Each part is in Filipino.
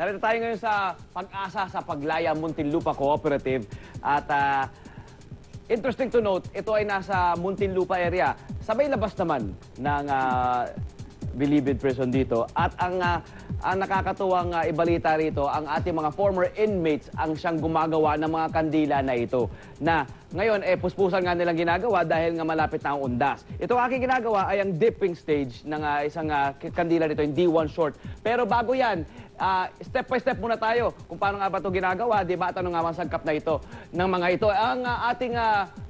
Narito tayo ngayon sa Pag-asa sa Paglaya Muntinlupa Cooperative. At interesting to note, ito ay nasa Muntinlupa area. Sabay labas naman ng Bilibid Prison dito. At ang nakakatuwang ibalita rito, ang ating mga former inmates ang siyang gumagawa ng mga kandila na ito. Na ngayon, puspusan nga nilang ginagawa dahil nga malapit na ang undas. Ito aking ginagawa ay ang dipping stage ng isang kandila nito, yung D1 short. Pero bago yan, step by step muna tayo kung paano nga ba ito ginagawa, di ba? At ano nga ang sangkap na ito ng mga ito. Ang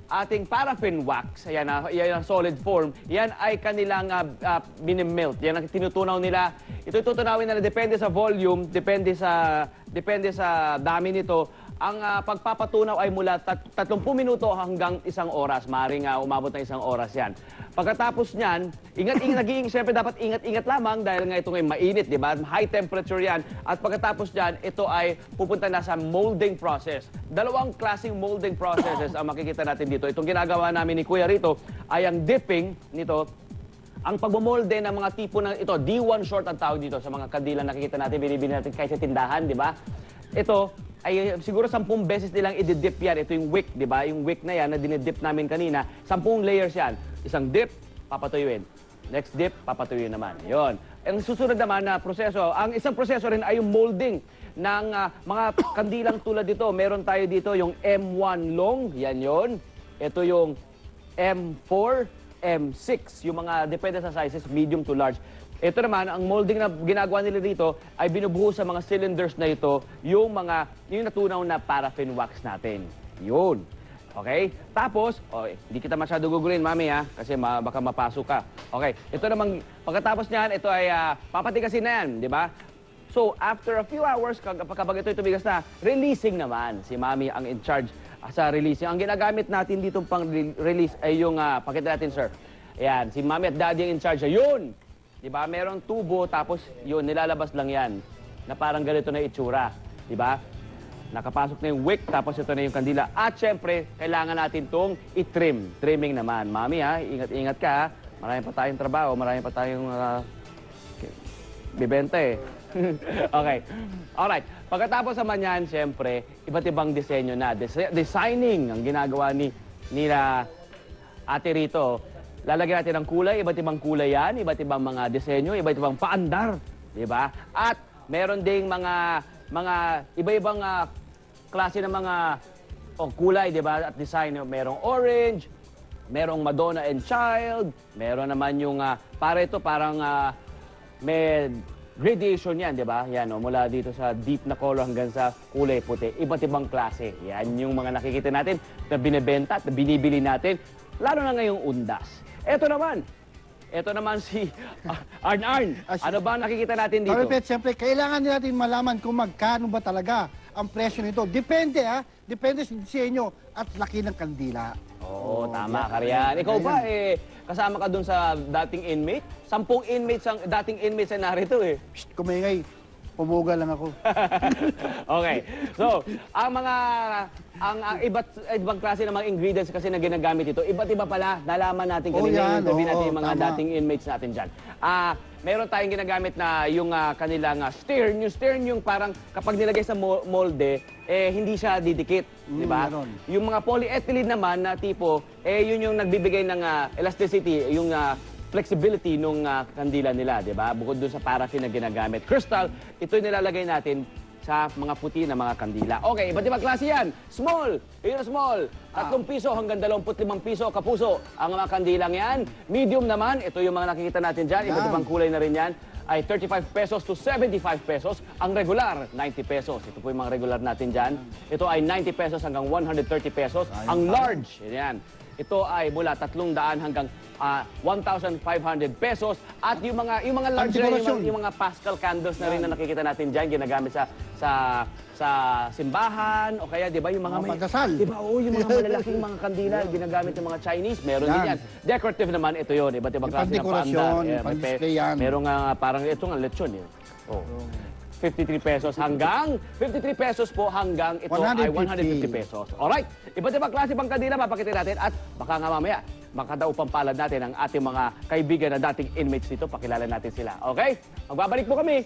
ating paraffin wax, yan ang solid form, yan ay kanilang minimelt. Yan ang tinutunaw nila. Ito tutunawin nila depende sa volume, depende sa dami nito. Ang pagpapatunaw ay mula 30 minuto hanggang 1 oras. Maaaring umabot ng 1 oras yan. Pagkatapos niyan, siyempre dapat ingat-ingat lamang dahil nga ito ngayon mainit, di ba? High temperature yan. At pagkatapos niyan, ito ay pupunta na sa molding process. Dalawang klaseng molding processes ang makikita natin dito. Itong ginagawa namin ni Kuya rito ay ang dipping nito. Ang pagmamolde ng mga tipo ng ito, D1 short ang tawag dito sa mga kandila nakikita natin, binibili natin kahit sa tindahan, di ba? Ito ay siguro 10 beses nilang i-dip yan. Ito yung wick, di ba? Yung wick na yan na dinidip namin kanina, 10 layers yan. Isang dip, papatuyuin. Next dip, papatuyuin naman. Yon. Ang susunod naman na proseso, ang isang proseso rin ay yung molding ng mga kandilang tulad dito. Meron tayo dito yung M1 long, yan yon. Ito yung M4, M6, yung mga depende sa sizes, medium to large. Ito naman, ang molding na ginagawa nila dito ay binubuhos sa mga cylinders na ito yung natunaw na paraffin wax natin. Yun. Okay? Tapos, hindi kita masyado gugulin, mami, kasi baka mapasok ka. Okay, ito namang, pagkatapos niyan, ito ay papatigasin na yan, di ba? So, after a few hours, kapag ito tumigas na, releasing naman. Si mami ang in charge sa releasing. Ang ginagamit natin dito pang release ay yung, pakita natin, sir. Ayan, si mami at daddy ang in charge. Ayun! Diba? Merong tubo, tapos yun, nilalabas lang yan. Na parang ganito na itsura. Diba? Nakapasok na yung wick, tapos ito na yung kandila. At syempre, kailangan natin itong i-trim. Trimming naman. Mami, ingat-ingat ka, Marami pa tayong trabaho, marami pa tayong bibenta eh. Okay. Alright. Pagkatapos naman yan, syempre, iba't ibang disenyo na. Designing ang ginagawa nila ate rito. Lalagyan natin ng kulay, iba't ibang kulay yan, iba't ibang mga disenyo, iba't ibang paandar, di ba? At meron ding mga iba-ibang klase ng mga kulay, di ba? At design, merong orange, merong Madonna and Child, meron naman yung para ito parang may gradation yan, di ba? Yan, mula dito sa deep na color hanggang sa kulay puti, iba't ibang klase. Yan yung mga nakikita natin na binibenta at na binibili natin, lalo na ngayong undas. Ito naman si Arn. Ano ba nakikita natin dito? Pet, siyempre, kailangan natin malaman kung magkano ba talaga ang presyo nito. Depende, Depende sa disenyo at laki ng kandila. Oo, tama, Karian. Ikaw ba, kasama ka dun sa dating inmate? 10 inmates ang dating inmates na narito eh. Psst, kumingay. Pumuga lang ako. Okay. So, ang iba't ibang klase ng mga ingredients kasi na ginagamit ito, iba't iba pala, nalaman natin kanina, yung natin yung mga dating inmates natin dyan. Meron tayong ginagamit na yung kanilang stirn. Yung stirn yung parang kapag nilagay sa molde, hindi siya didikit, di ba? Yung mga polyethylene naman na tipo, yun yung nagbibigay ng elasticity, yung flexibility nung kandila nila, di ba? Bukod doon sa paraffin na ginagamit. Crystal, ito yung nilalagay natin sa mga puti na mga kandila. Okay, iba't ibang klase yan. Small, yun ang small. 3 piso hanggang 25 piso kapuso ang mga kandilang yan. Medium naman, ito yung mga nakikita natin dyan. Iba't ibang kulay na rin yan. Ay 35 pesos to 75 pesos. Ang regular, 90 pesos. Ito po yung mga regular natin dyan. Ito ay 90 pesos hanggang 130 pesos. Ang large, yan. Ito ay mula 300 hanggang 1,500 pesos. At yung mga large na, yung mga Pascal candles na rin na nakikita natin dyan, ginagamit sa simbahan, o kaya, di ba, yung mga pagdasal. Di ba, yung mga malalaking mga kandila, ginagamit ng mga Chinese, meron din yan. Decorative naman, ito yun, iba't ibang klase ng paandar. Pang-display yan. Meron nga, parang ito nga, lechon yun. 53 pesos hanggang 53 pesos po hanggang ito 150. Ay 150 pesos. Alright, iba't ibang klase pang kandila mapakita natin at baka nga mamaya makadaupang palad natin ang ating mga kaibigan na dating inmates dito. Pakilala natin sila. Okay? Magbabalik po kami